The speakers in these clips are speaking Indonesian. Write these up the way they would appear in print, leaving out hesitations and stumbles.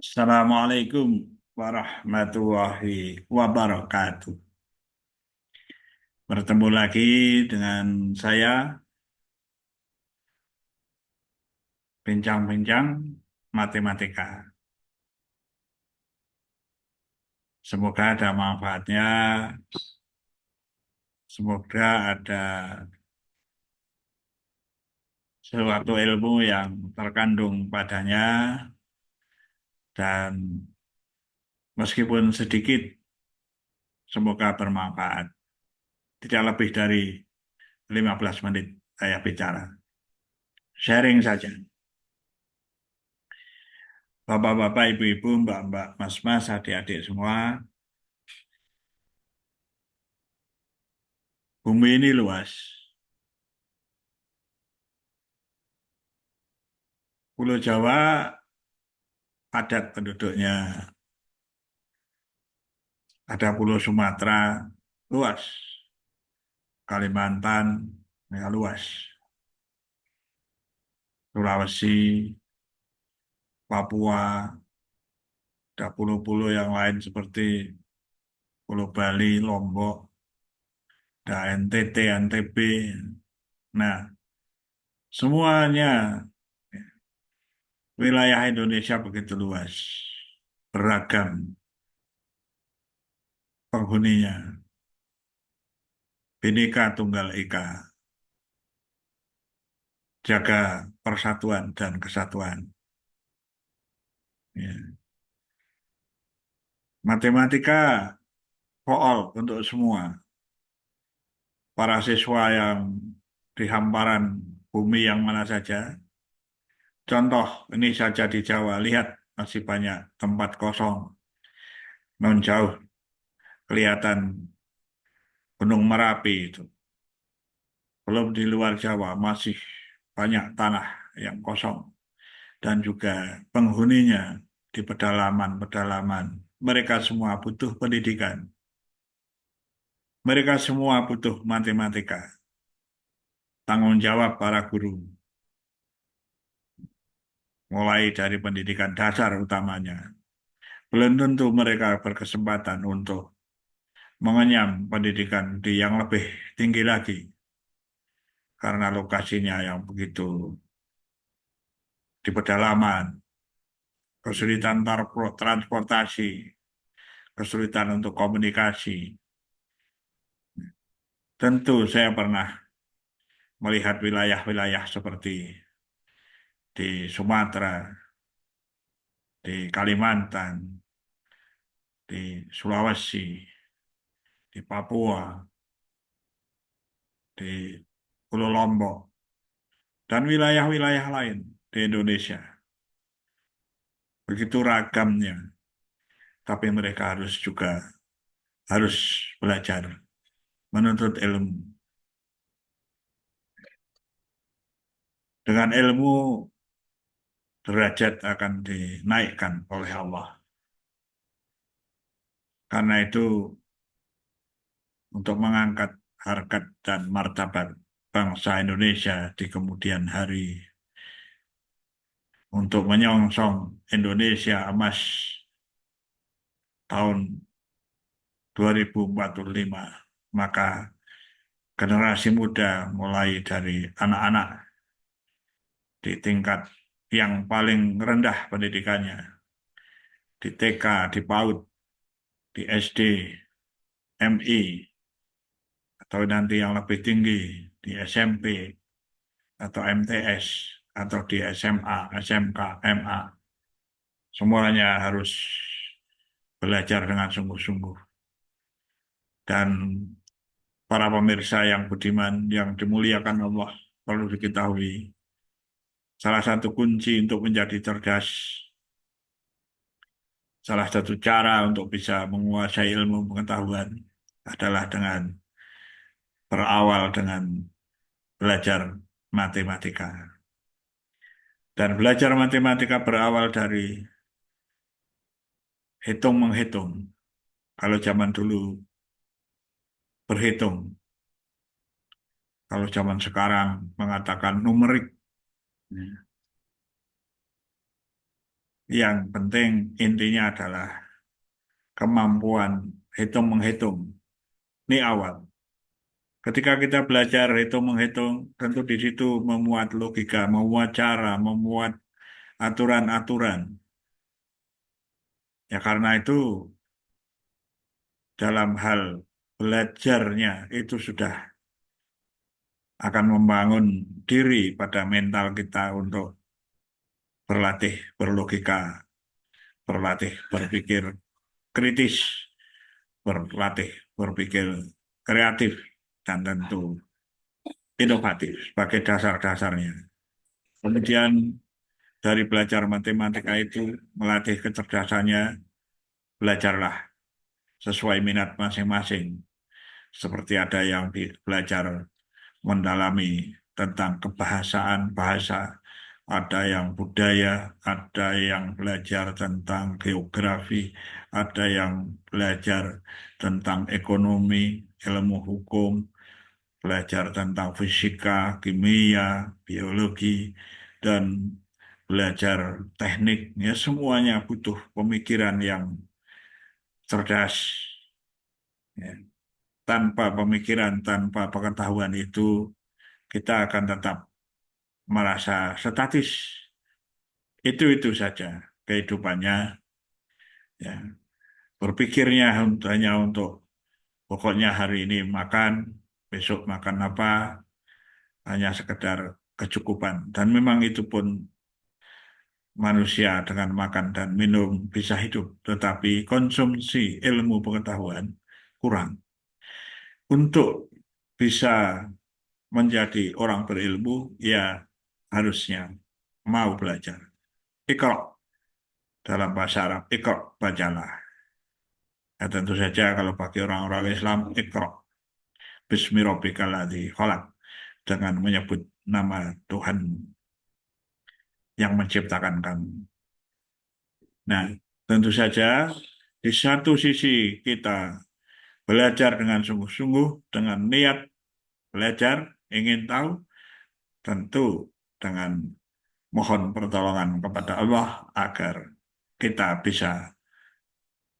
Assalamualaikum warahmatullahi wabarakatuh. Bertemu lagi dengan saya, bincang-bincang matematika. Semoga ada manfaatnya, semoga ada suatu ilmu yang terkandung padanya, dan meskipun sedikit, semoga bermanfaat. Tidak lebih dari 15 menit saya bicara. Sharing saja. Bapak-bapak, ibu-ibu, mbak-mbak, mas-mas, adik-adik semua, bumi ini luas. Pulau Jawa padat penduduknya. Ada Pulau Sumatera luas. Kalimantan ya luas. Sulawesi, Papua, ada pulau-pulau yang lain seperti Pulau Bali, Lombok, ada NTT, NTB. Nah, semuanya wilayah Indonesia begitu luas. Beragam penghuninya. Bhinneka Tunggal Ika. Jaga persatuan dan kesatuan. Ya. Matematika soal untuk semua. Para siswa yang di hamparan bumi yang mana saja. Contoh, ini saja di Jawa, lihat masih banyak tempat kosong. Non jauh kelihatan Gunung Merapi itu. Belum di luar Jawa, masih banyak tanah yang kosong. Dan juga penghuninya di pedalaman-pedalaman. Mereka semua butuh pendidikan. Mereka semua butuh matematika. Tanggung jawab para guru. Mulai dari pendidikan dasar utamanya. Belum tentu mereka berkesempatan untuk mengenyam pendidikan di yang lebih tinggi lagi. Karena lokasinya yang begitu di pedalaman. Kesulitan transportasi. Kesulitan untuk komunikasi. Tentu saya pernah melihat wilayah-wilayah seperti di Sumatera, di Kalimantan, di Sulawesi, di Papua, di Pulau Lombok, dan wilayah-wilayah lain di Indonesia. Begitu ragamnya, tapi mereka harus belajar, menuntut ilmu. Dengan ilmu, derajat akan dinaikkan oleh Allah. Karena itu, untuk mengangkat harkat dan martabat bangsa Indonesia di kemudian hari, untuk menyongsong Indonesia emas tahun 2045, maka generasi muda mulai dari anak-anak di tingkat yang paling rendah pendidikannya, di TK, di PAUD, di SD, MI, atau nanti yang lebih tinggi di SMP, atau MTS, atau di SMA, SMK, MA. Semuanya harus belajar dengan sungguh-sungguh. Dan para pemirsa yang budiman, yang dimuliakan Allah, perlu diketahui, salah satu kunci untuk menjadi cerdas, salah satu cara untuk bisa menguasai ilmu pengetahuan adalah dengan berawal dengan belajar matematika. Dan belajar matematika berawal dari hitung-menghitung. Kalau zaman dulu berhitung, kalau zaman sekarang mengatakan numerik. Yang penting intinya adalah kemampuan hitung-menghitung. Ini awal. Ketika kita belajar hitung-menghitung, tentu di situ memuat logika, memuat cara, memuat aturan-aturan. Ya karena itu dalam hal belajarnya itu sudah akan membangun diri pada mental kita untuk berlatih berlogika, berlatih berpikir kritis, berlatih berpikir kreatif, dan tentu inovatif sebagai dasar-dasarnya. Kemudian dari belajar matematika itu melatih kecerdasannya, belajarlah sesuai minat masing-masing. Seperti ada yang belajar mendalami tentang kebahasaan bahasa, ada yang budaya, ada yang belajar tentang geografi, ada yang belajar tentang ekonomi, ilmu hukum, belajar tentang fisika, kimia, biologi, dan belajar teknik. Ya, semuanya butuh pemikiran yang cerdas. Ya. Tanpa pemikiran, tanpa pengetahuan itu, kita akan tetap merasa statis. Itu saja kehidupannya. Ya. Berpikirnya hanya untuk pokoknya hari ini makan, besok makan apa, hanya sekedar kecukupan. Dan memang itu pun manusia dengan makan dan minum bisa hidup, tetapi konsumsi ilmu pengetahuan kurang. Untuk bisa menjadi orang berilmu, ya harusnya mau belajar. Iqra dalam bahasa Arab, Iqra, bacalah. Ya, tentu saja kalau bagi orang-orang Islam, Iqra, Bismi Rabbikal ladzi khalaq, dengan menyebut nama Tuhan yang menciptakan kamu. Nah, tentu saja di satu sisi kita belajar dengan sungguh-sungguh, dengan niat belajar, ingin tahu, tentu dengan mohon pertolongan kepada Allah agar kita bisa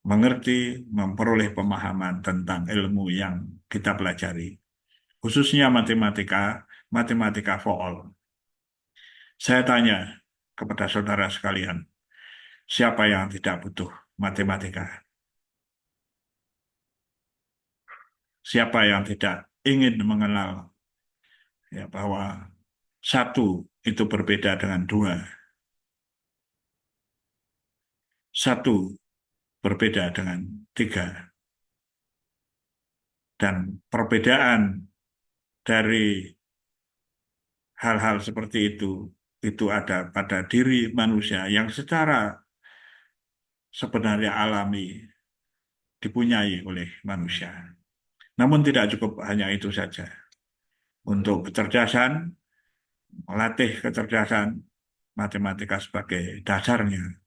mengerti, memperoleh pemahaman tentang ilmu yang kita pelajari. Khususnya matematika, matematika for all. Saya tanya kepada saudara sekalian, siapa yang tidak butuh matematika? Siapa yang tidak ingin mengenal ya bahwa satu itu berbeda dengan dua, satu berbeda dengan tiga, dan perbedaan dari hal-hal seperti itu ada pada diri manusia yang secara sebenarnya alami dipunyai oleh manusia. Namun tidak cukup hanya itu saja. Untuk kecerdasan, melatih kecerdasan, matematika sebagai dasarnya.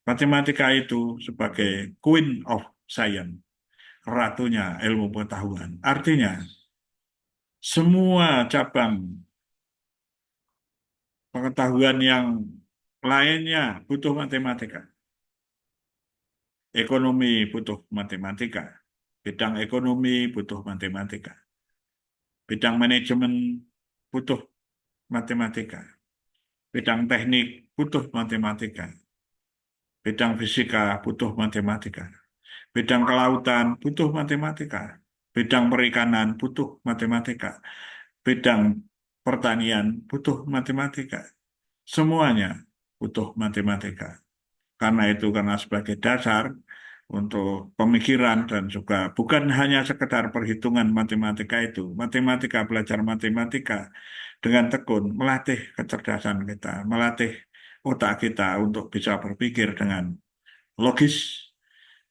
Matematika itu sebagai queen of science, ratunya ilmu pengetahuan. Artinya, semua cabang pengetahuan yang lainnya butuh matematika. Ekonomi butuh matematika. Bidang ekonomi butuh matematika. Bidang manajemen butuh matematika. Bidang teknik butuh matematika. Bidang fisika butuh matematika. Bidang kelautan butuh matematika. Bidang perikanan butuh matematika. Bidang pertanian butuh matematika. Semuanya butuh matematika. Karena itu, karena sebagai dasar untuk pemikiran dan juga bukan hanya sekedar perhitungan matematika itu. Matematika, belajar matematika dengan tekun, melatih kecerdasan kita, melatih otak kita untuk bisa berpikir dengan logis,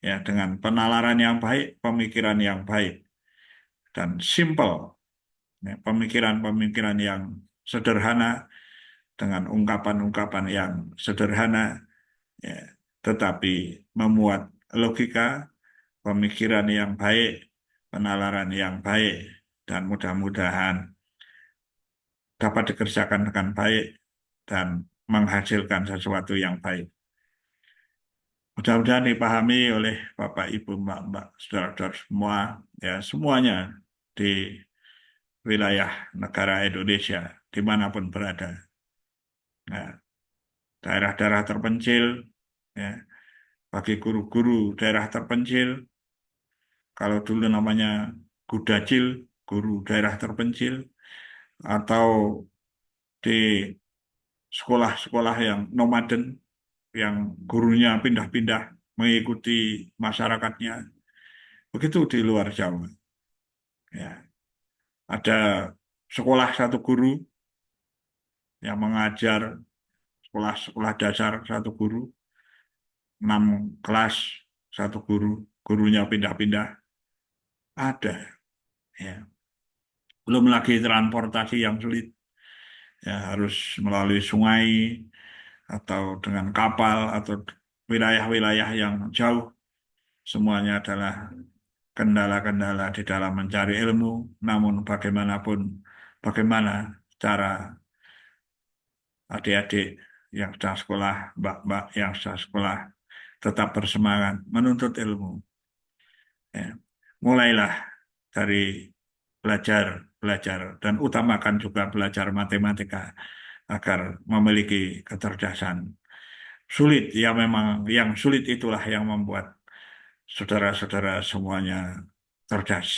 ya, dengan penalaran yang baik, pemikiran yang baik, dan simple, ya, pemikiran-pemikiran yang sederhana, dengan ungkapan-ungkapan yang sederhana, ya, tetapi memuat logika, pemikiran yang baik, penalaran yang baik, dan mudah-mudahan dapat dikerjakan dengan baik dan menghasilkan sesuatu yang baik. Mudah-mudahan dipahami oleh Bapak, Ibu, Mbak-mbak, saudara-saudara semua, ya semuanya di wilayah negara Indonesia, dimanapun berada. Nah, daerah-daerah terpencil, ya, bagi guru-guru daerah terpencil, kalau dulu namanya Gudacil, guru daerah terpencil, atau di sekolah-sekolah yang nomaden, yang gurunya pindah-pindah mengikuti masyarakatnya. Begitu di luar Jawa. Ya, ada sekolah satu guru yang mengajar sekolah-sekolah dasar satu guru, 6 kelas satu guru, gurunya pindah-pindah. Ada, ya. Belum lagi transportasi yang sulit, ya harus melalui sungai atau dengan kapal atau wilayah-wilayah yang jauh. Semuanya adalah kendala-kendala di dalam mencari ilmu. Namun bagaimanapun, bagaimana cara adik-adik yang sedang sekolah, mbak-mbak yang sedang sekolah, tetap bersemangat menuntut ilmu. Ya. Mulailah dari belajar, belajar, dan utamakan juga belajar matematika agar memiliki kecerdasan. Sulit, ya memang yang sulit itulah yang membuat saudara-saudara semuanya cerdas.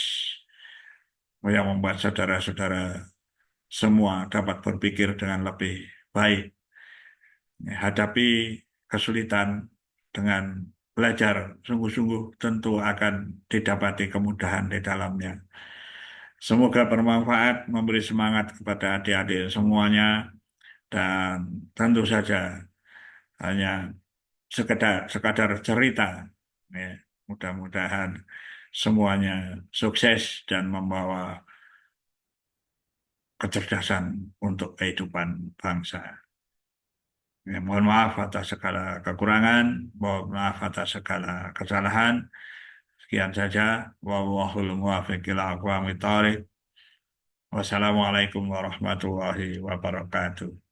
Yang membuat saudara-saudara semua dapat berpikir dengan lebih baik. Hadapi kesulitan dengan belajar sungguh-sungguh tentu akan didapati kemudahan di dalamnya. Semoga bermanfaat, memberi semangat kepada adik-adik semuanya, dan tentu saja hanya sekadar cerita. Ya, mudah-mudahan semuanya sukses dan membawa kecerdasan untuk kehidupan bangsa. Ya, mohon maaf atas segala kekurangan, mohon maaf atas segala kesalahan. Sekian saja. Wallahul muwaffiq ila aqwamit thoriq. Wassalamualaikum warahmatullahi wabarakatuh.